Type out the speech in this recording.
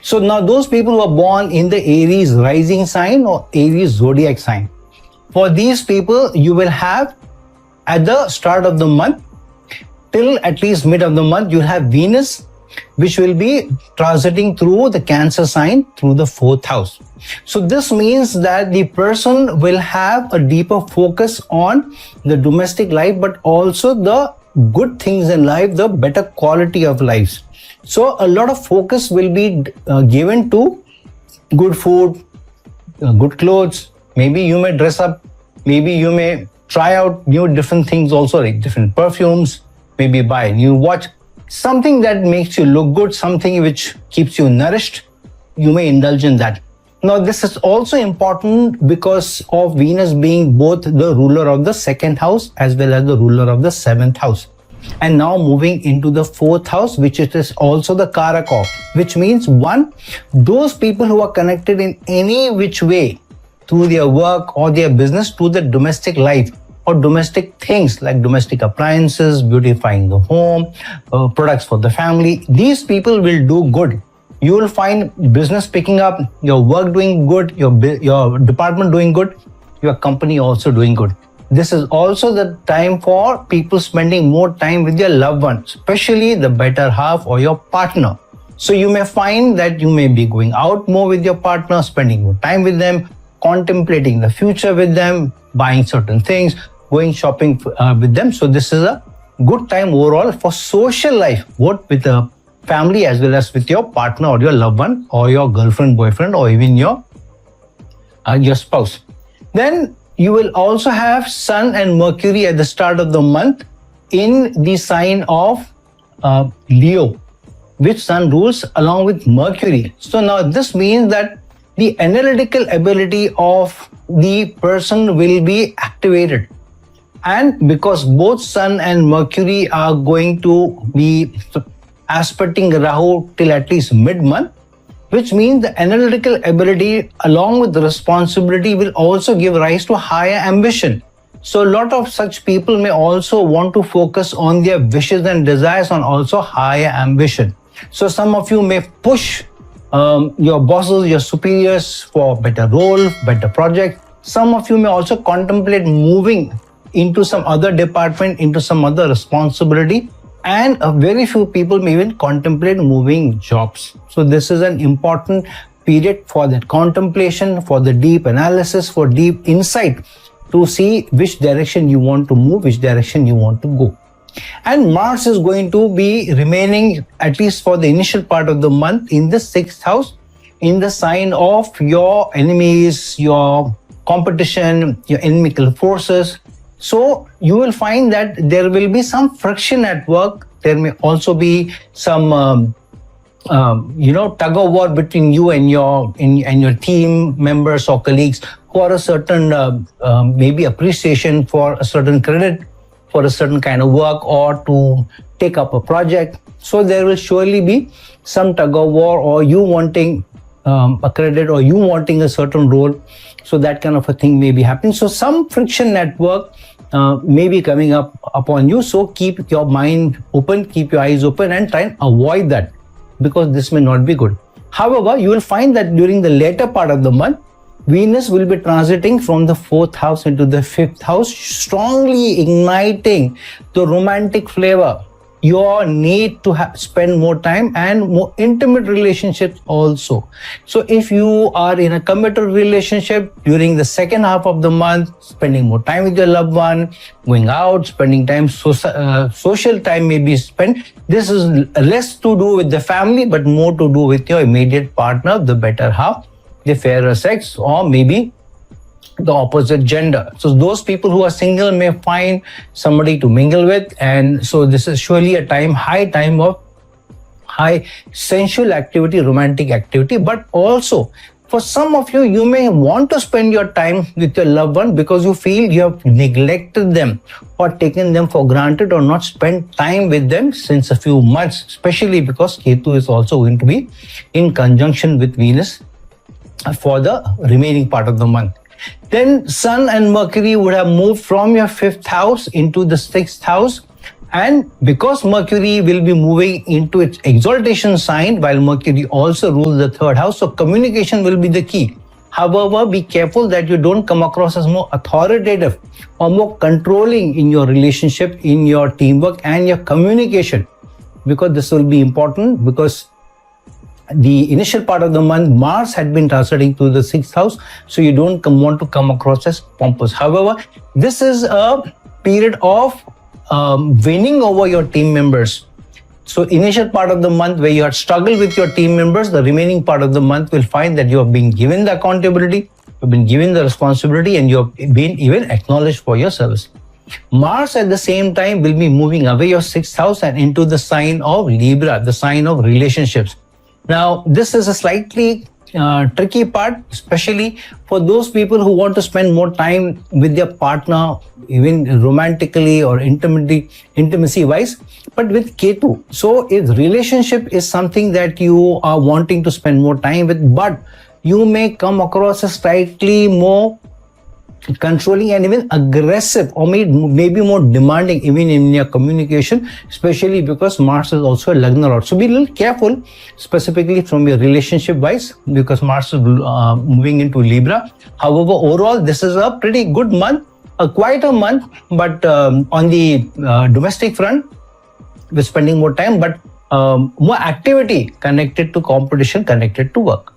So now those people who are born in the Aries rising sign or Aries zodiac sign, for these people, you will have at the start of the month till at least mid of the month, you'll have Venus, which will be transiting through the Cancer sign through the 4th house. So this means that the person will have a deeper focus on the domestic life, but also the good things in life, the better quality of life. So a lot of focus will be given to good food, good clothes. Maybe you may dress up, maybe you may try out new different things also, like different perfumes, maybe buy a new watch, something that makes you look good, something which keeps you nourished, you may indulge in that. Now this is also important because of Venus being both the ruler of the 2nd house as well as the ruler of the 7th house. And now moving into the 4th house, which it is also the Karak of, which means one, those people who are connected in any which way through their work or their business to the domestic life or domestic things like domestic appliances, beautifying the home, products for the family, these people will do good. You will find business picking up, your work doing good, your department doing good, your company also doing good. This is also the time for people spending more time with their loved ones, especially the better half or your partner. So you may find that you may be going out more with your partner, spending more time with them, contemplating the future with them, buying certain things, going shopping with them. So this is a good time overall for social life, both with the family as well as with your partner or your loved one or your girlfriend, boyfriend, or even your spouse. Then you will also have Sun and Mercury at the start of the month in the sign of Leo, which Sun rules along with Mercury. So now this means that the analytical ability of the person will be activated. And because both Sun and Mercury are going to be aspecting Rahu till at least mid-month, which means the analytical ability along with the responsibility will also give rise to higher ambition. So a lot of such people may also want to focus on their wishes and desires on also higher ambition. So some of you may push your bosses, your superiors for better role, better project. Some of you may also contemplate moving into some other department, into some other responsibility. And very few people may even contemplate moving jobs. So this is an important period for that contemplation, for the deep analysis, for deep insight to see which direction you want to move, which direction you want to go. And Mars is going to be remaining, at least for the initial part of the month, in the 6th house, in the sign of your enemies, your competition, your inimical forces. So you will find that there will be some friction at work. There may also be some, tug of war between you and your team members or colleagues for a certain maybe appreciation for a certain credit for a certain kind of work or to take up a project. So there will surely be some tug of war, or you wanting a credit or you wanting a certain role. So that kind of a thing may be happening. So some friction at work may be coming up upon you. So keep your mind open, keep your eyes open and try and avoid that, because this may not be good. However, you will find that during the later part of the month, Venus will be transiting from the 4th house into the 5th house, strongly igniting the romantic flavor, your need to spend more time and more intimate relationships also. So if you are in a committed relationship during the second half of the month, spending more time with your loved one, going out, spending time, social time may be spent. This is less to do with the family, but more to do with your immediate partner, the better half, the fairer sex, or maybe the opposite gender. So those people who are single may find somebody to mingle with, and so this is surely a high time of high sensual activity, romantic activity. But also for some of you, you may want to spend your time with your loved one because you feel you have neglected them or taken them for granted or not spent time with them since a few months, especially because Ketu is also going to be in conjunction with Venus for the remaining part of the month. Then Sun and Mercury would have moved from your 5th house into the 6th house, And because Mercury will be moving into its exaltation sign, while Mercury also rules the third house, so communication will be the key. However, be careful that you don't come across as more authoritative or more controlling in your relationship, in your teamwork and your communication, because this will be important, because the initial part of the month, Mars had been transiting to the 6th house, so you don't want to come across as pompous. However, this is a period of winning over your team members. So initial part of the month where you had struggled with your team members, the remaining part of the month will find that you have been given the accountability, you've been given the responsibility, and you have been even acknowledged for your service. Mars at the same time will be moving away your 6th house and into the sign of Libra, the sign of relationships. Now, this is a slightly tricky part, especially for those people who want to spend more time with their partner, even romantically or intimacy wise, but with Ketu. So if relationship is something that you are wanting to spend more time with, but you may come across as slightly more controlling and even aggressive, or maybe more demanding even in your communication, especially because Mars is also a Lagna Lord. So be a little careful, specifically from your relationship wise, because Mars is moving into Libra. However, overall, this is a pretty good month, a quieter month, but on the domestic front, we're spending more time, but more activity connected to competition, connected to work.